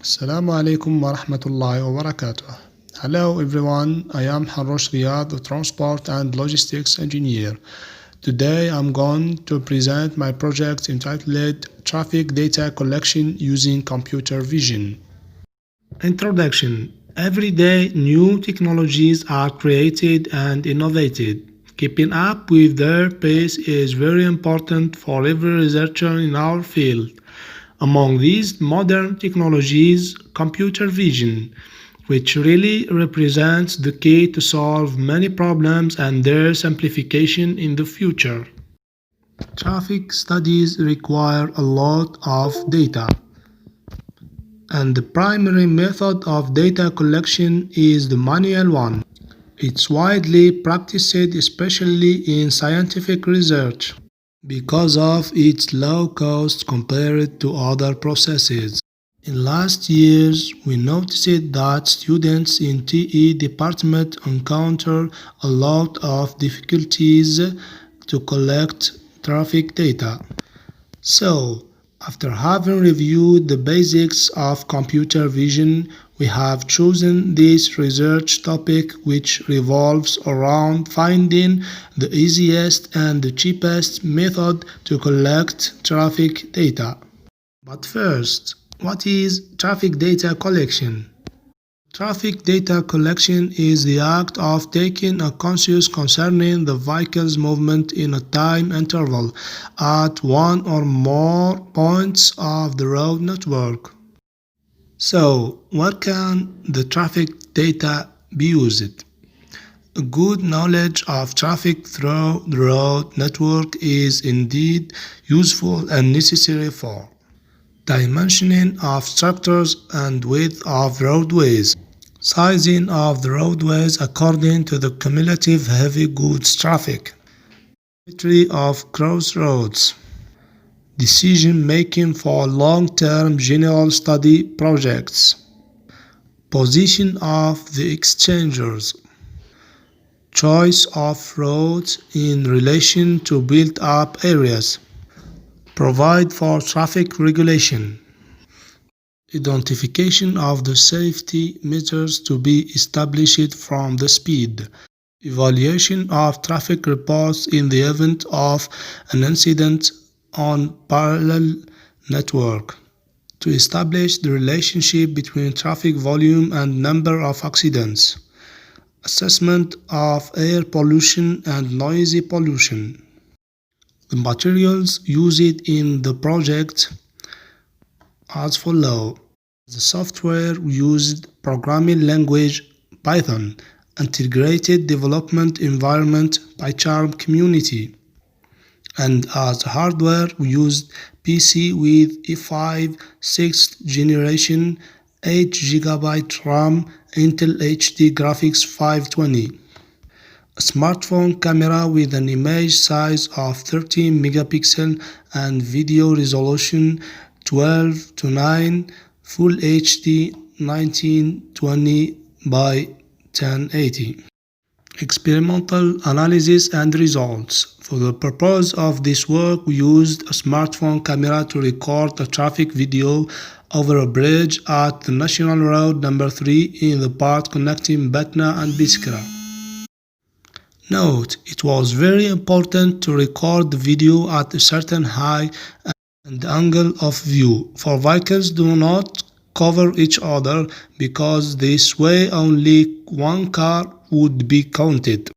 Assalamu alaikum wa rahmatullahi wa barakatuh. Hello everyone, I am HAROUCHE Riadh, a transport and logistics engineer. Today I'm going to present my project entitled Traffic Data Collection Using Computer Vision. Introduction. Every day new technologies are created and innovated. Keeping up with their pace is very important for every researcher in our field. Among these modern technologies, computer vision, which really represents the key to solve many problems and their simplification in the future. Traffic studies require a lot of data, and the primary method of data collection is the manual one. It's widely practiced, especially in scientific research, because of its low cost compared to other processes. In last years, we noticed that students in TE department encounter a lot of difficulties to collect traffic data. So, after having reviewed the basics of computer vision, we have chosen this research topic, which revolves around finding the easiest and the cheapest method to collect traffic data. But first, what is traffic data collection? Traffic data collection is the act of taking a census concerning the vehicle's movement in a time interval at one or more points of the road network. So, where can the traffic data be used? A good knowledge of traffic through the road network is indeed useful and necessary for dimensioning of structures and width of roadways, sizing of the roadways according to the cumulative heavy goods traffic, geometry of crossroads, decision making for long-term general study projects, position of the exchangers, choice of roads in relation to built-up areas, provide for traffic regulation, identification of the safety measures to be established from the speed, evaluation of traffic reports in the event of an incident on parallel network, to establish the relationship between traffic volume and number of accidents, assessment of air pollution and noise pollution. The materials used in the project as follow. The software used programming language Python, integrated development environment pycharm community, and as hardware we used PC with E5 6th generation 8GB RAM Intel HD graphics 520. A smartphone camera with an image size of 13 megapixel and video resolution 12 to 9 Full HD 1920 by 1080. Experimental analysis and results. For the purpose of this work, we used a smartphone camera to record a traffic video over a bridge at the National Road number 3 in the part connecting Batna and Biskra. Note, it was very important to record the video at a certain height and angle of view, for vehicles do not cover each other, because this way only one car would be counted.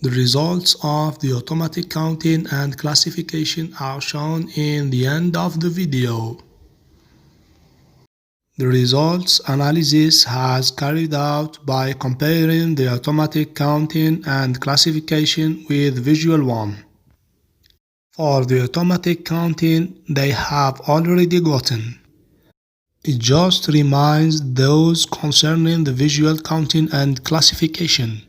The results of the automatic counting and classification are shown in the end of the video. The results analysis has carried out by comparing the automatic counting and classification with visual one. For the automatic counting, they have already gotten. It just reminds those concerning the visual counting and classification.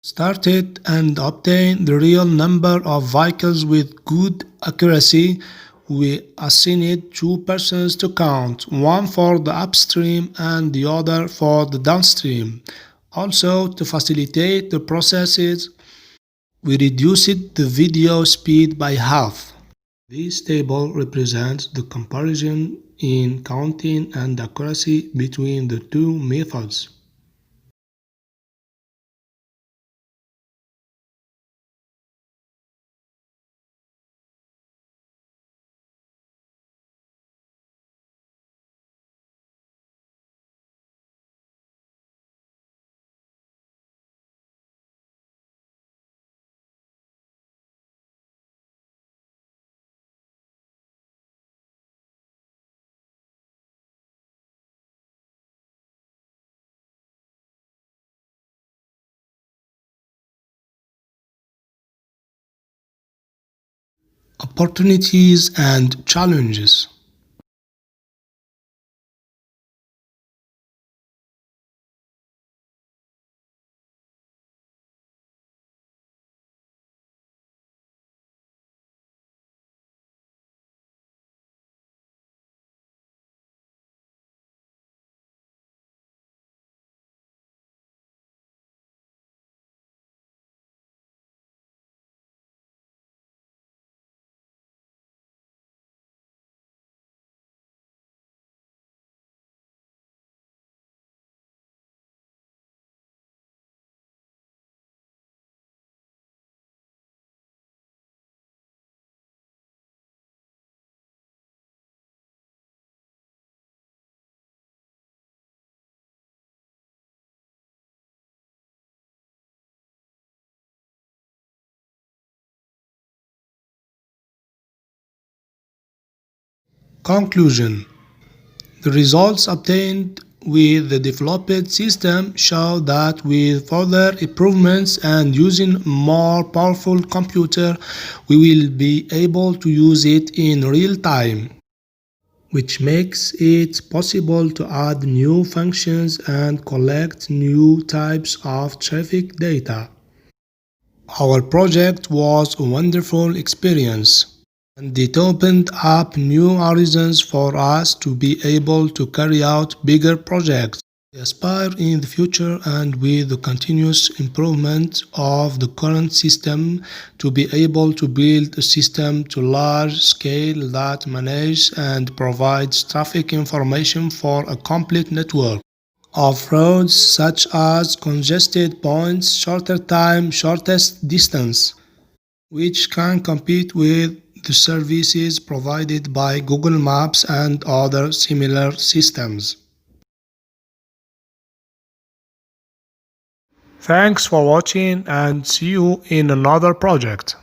Started and obtained the real number of vehicles with good accuracy. We assigned two persons to count, one for the upstream and the other for the downstream. Also, to facilitate the processes, we reduced the video speed by half. This table represents the comparison in counting and accuracy between the two methods. Opportunities and challenges. Conclusion. The results obtained with the developed system show that with further improvements and using more powerful computer, we will be able to use it in real time, which makes it possible to add new functions and collect new types of traffic data. Our project was a wonderful experience, and it opened up new horizons for us to be able to carry out bigger projects. We aspire in the future and with the continuous improvement of the current system to be able to build a system to large scale that manages and provides traffic information for a complete network of roads such as congested points, shorter time, shortest distance, which can compete with the services provided by Google Maps and other similar systems. Thanks for watching and see you in another project.